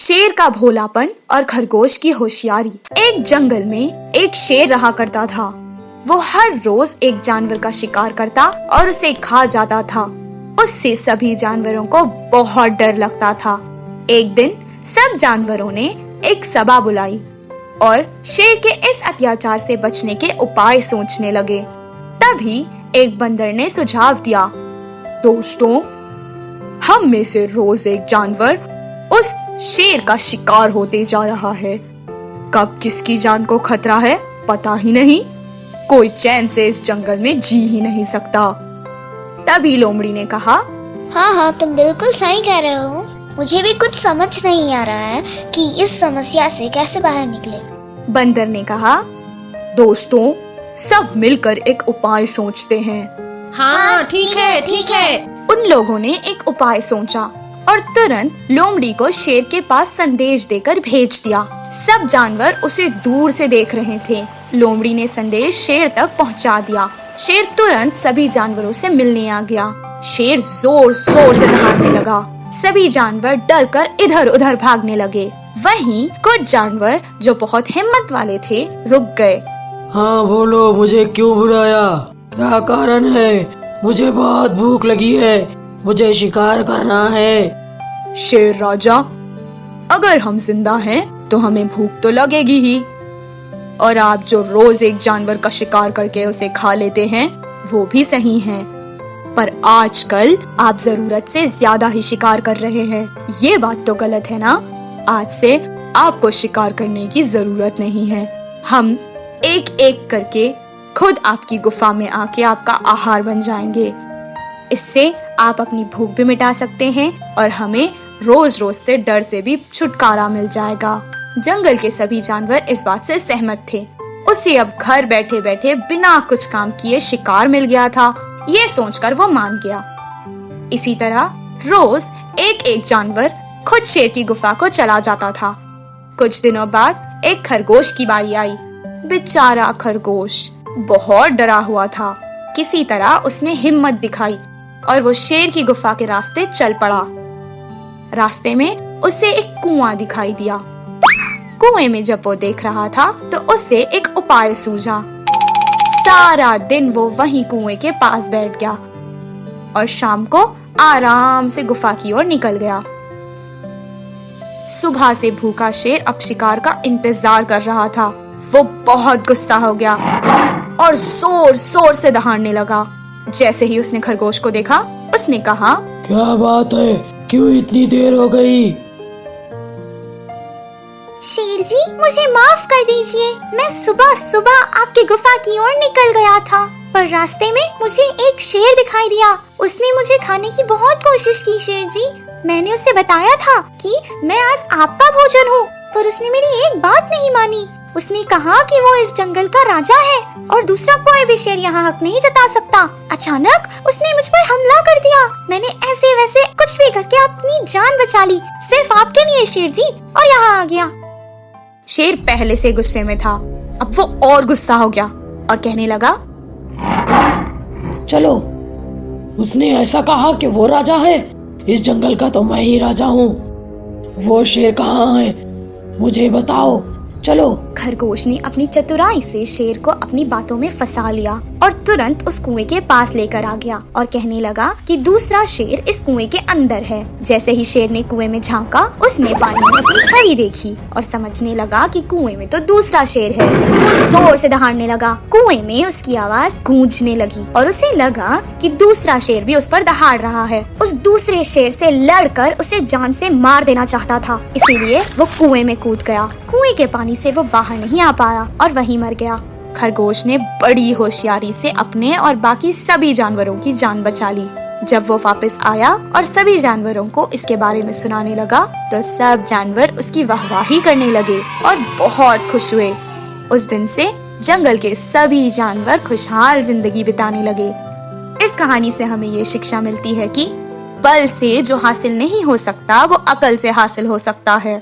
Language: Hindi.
शेर का भोलापन और खरगोश की होशियारी। एक जंगल में एक शेर रहा करता था। वो हर रोज एक जानवर का शिकार करता और उसे खा जाता था। उससे सभी जानवरों को बहुत डर लगता था। एक दिन सब जानवरों ने एक सभा बुलाई और शेर के इस अत्याचार से बचने के उपाय सोचने लगे। तभी एक बंदर ने सुझाव दिया, दोस्तों, हम में से रोज एक जानवर उस शेर का शिकार होते जा रहा है। कब किसकी जान को खतरा है पता ही नहीं। कोई चैन से इस जंगल में जी ही नहीं सकता। तभी लोमड़ी ने कहा, हाँ, तुम बिल्कुल सही कह रहे हो। मुझे भी कुछ समझ नहीं आ रहा है कि इस समस्या से कैसे बाहर निकले। बंदर ने कहा, दोस्तों, सब मिलकर एक उपाय सोचते हैं। हाँ, ठीक है। उन लोगों ने एक उपाय सोचा और तुरंत लोमड़ी को शेर के पास संदेश देकर भेज दिया। सब जानवर उसे दूर से देख रहे थे। लोमड़ी ने संदेश शेर तक पहुंचा दिया। शेर तुरंत सभी जानवरों से मिलने आ गया। शेर जोर जोर से दहाड़ने लगा। सभी जानवर डर कर इधर उधर भागने लगे। वहीं कुछ जानवर जो बहुत हिम्मत वाले थे रुक गए। हाँ बोलो, मुझे क्यों बुलाया? क्या कारण है? मुझे बहुत भूख लगी है, मुझे शिकार करना है। शेर राजा, अगर हम जिंदा हैं तो हमें भूख तो लगेगी ही, और आप जो रोज एक जानवर का शिकार करके उसे खा लेते हैं वो भी सही हैं। पर आजकल आप जरूरत से ज्यादा ही शिकार कर रहे हैं। ये बात तो गलत है ना? आज से आपको शिकार करने की जरूरत नहीं है। हम एक एक करके खुद आपकी गुफा में आके आपका आहार बन जाएंगे। इससे आप अपनी भूख भी मिटा सकते हैं और हमें रोज रोज से डर से भी छुटकारा मिल जाएगा। जंगल के सभी जानवर इस बात से सहमत थे। उसे अब घर बैठे बैठे बिना कुछ काम किए शिकार मिल गया था। ये सोचकर वो मान गया। इसी तरह रोज एक एक जानवर खुद शेर की गुफा को चला जाता था। कुछ दिनों बाद एक खरगोश की बारी आई। बेचारा खरगोश बहुत डरा हुआ था। किसी तरह उसने हिम्मत दिखाई और वो शेर की गुफा के रास्ते चल पड़ा। रास्ते में उसे एक कुआं दिखाई दिया। कुएं में जब वो देख रहा था तो उसे एक उपाय सूझा। सारा दिन वो वहीं कुएं के पास बैठ गया और शाम को आराम से गुफा की ओर निकल गया। सुबह से भूखा शेर अब शिकार का इंतजार कर रहा था। वो बहुत गुस्सा हो गया और जोर जोर से दहाड़ने लगा। जैसे ही उसने खरगोश को देखा, उसने कहा, क्या बात है, क्यों इतनी देर हो गई? शेर जी, मुझे माफ कर दीजिए। मैं सुबह सुबह आपकी गुफा की ओर निकल गया था, पर रास्ते में मुझे एक शेर दिखाई दिया। उसने मुझे खाने की बहुत कोशिश की। शेर जी, मैंने उसे बताया था कि मैं आज आपका भोजन हूँ, पर उसने मेरी एक बात नहीं मानी। उसने कहा कि वो इस जंगल का राजा है और दूसरा कोई भी शेर यहाँ हक नहीं जता सकता। अचानक उसने मुझ पर हमला कर दिया। मैंने ऐसे वैसे कुछ भी करके अपनी जान बचा ली, सिर्फ आपके लिए शेर जी, और यहाँ आ गया। शेर पहले से गुस्से में था। अब वो और गुस्सा हो गया और कहने लगा, चलो, उसने ऐसा कहा कि वो राजा है। इस जंगल का तो मैं ही राजा हूँ। वो शेर कहाँ है, मुझे बताओ। चलो। खरगोश ने अपनी चतुराई से शेर को अपनी बातों में फंसा लिया और तुरंत उस कुएं के पास लेकर आ गया और कहने लगा कि दूसरा शेर इस कुएं के अंदर है। जैसे ही शेर ने कुएं में झांका, उसने पानी में अपनी छवि देखी और समझने लगा कि कुएं में तो दूसरा शेर है। वो जोर से दहाड़ने लगा। कुएं में उसकी आवाज गूंजने लगी और उसे लगा कि दूसरा शेर भी उस पर दहाड़ रहा है। उस दूसरे शेर से लड़कर उसे जान से मार देना चाहता था, इसीलिए वो कुएं में कूद गया। कुएं के पानी से वो बाहर नहीं आ पाया और वहीं मर गया। खरगोश ने बड़ी होशियारी से अपने और बाकी सभी जानवरों की जान बचा ली। जब वो वापस आया और सभी जानवरों को इसके बारे में सुनाने लगा तो सब जानवर उसकी वाहवाही करने लगे और बहुत खुश हुए। उस दिन से जंगल के सभी जानवर खुशहाल जिंदगी बिताने लगे। इस कहानी से हमें ये शिक्षा मिलती है कि बल से जो हासिल नहीं हो सकता वो अकल से हासिल हो सकता है।